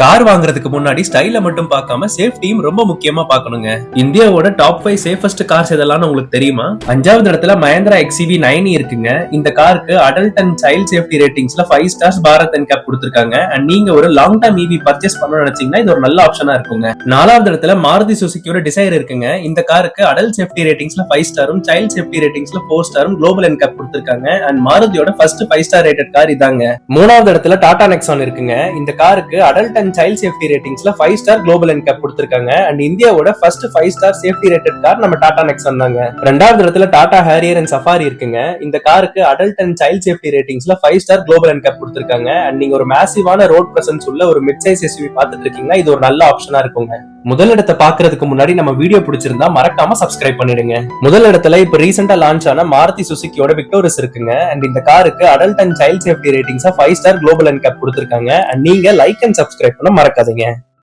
Car வாங்குறதுக்கு முன்னாடி ஸ்டைல மட்டும் பார்க்காம சேஃப்டியும் ரொம்ப முக்கியமா பார்க்கணுங்க. இந்தியாவோட டாப் 5 சேஃபஸ்ட் கார்ஸ் இதெல்லாம் உங்களுக்கு தெரியுமா? 5வது இடத்துல மஹேந்திரா XUV 9 இருக்குங்க. இந்த காருக்கு அடல்ட் அண்ட் சைல்ட் சேஃப்டி ரேட்டிங்ஸ்ல 5 ஸ்டார்ஸ் பாரத் NCAP கொடுத்திருக்காங்க. அண்ட் நீங்க ஒரு லாங் டர்ம் EV பர்ச்சேஸ் பண்ணணும்னு நினைச்சீங்கன்னா இது ஒரு நல்ல ஆப்ஷனா இருக்குங்க. 4வது இடத்துல மாருதி சுசுகியோட டிசைர் இருக்குங்க. இந்த காருக்கு அடல்ட் சேஃப்டி ரேட்டிங்ஸ்ல 5 ஸ்டாரும் சைல்ட் சேஃப்டி ரேட்டிங்ஸ்ல 4 ஸ்டாரும் குளோபல் NCAP கொடுத்திருக்காங்க. அண்ட் மாருதியோட ஃபர்ஸ்ட் 5 ஸ்டார் ரேட்டட் கார் இதாங்க. 3வது இடத்துல டாடா நெக்ஸான் இருக்குங்க. இந்த காருக்கு அடல்ட் அண்ட் சைல்ட் சேஃப்டி ரேட்டிங்ஸ்ல 5 ஸ்டார் குளோபல் NCAP கொடுத்திருக்காங்க. அண்ட் இந்தியாவோட first 5 star safety rated car நம்ம டாடா நெக்ஸான் தாங்க. 2வது இடத்துல டாடா ஹாரியர் அண்ட் சஃபாரி இருக்குங்க. இந்த காருக்கு அடல்ட் அண்ட் சைல்ட் சேஃப்டி ரேட்டிங்ஸ்ல 5 ஸ்டார் குளோபல் NCAP கொடுத்திருக்காங்க. அண்ட் நீங்க ஒரு மேசிவான ரோட் பிரசன்ஸ் உள்ள ஒரு மிட் சைஸ் SUV பார்த்துட்டு இருக்கீங்கன்னா இது ஒரு நல்ல ஆப்ஷனா இருக்குங்க. முதல் இடத்தை பாக்குறதுக்கு முன்னாடி நம்ம வீடியோ பிடிச்சிருந்தா மறக்காம சப்ஸ்கிரைப் பண்ணிடுங்க. முதல் இடத்துல இப்ப ரீசெண்டா லான்ச் ஆன மாருதி சுசுகியோட விக்டோரிஸ் இருக்குங்க. அண்ட் இந்த காருக்கு adult and child safety ratings 5 star global NCAP கொடுத்திருக்காங்க. அண்ட் நீங்க லைக் அண்ட் சப்ஸ்கிரைப் பண்ண மறக்காதீங்க.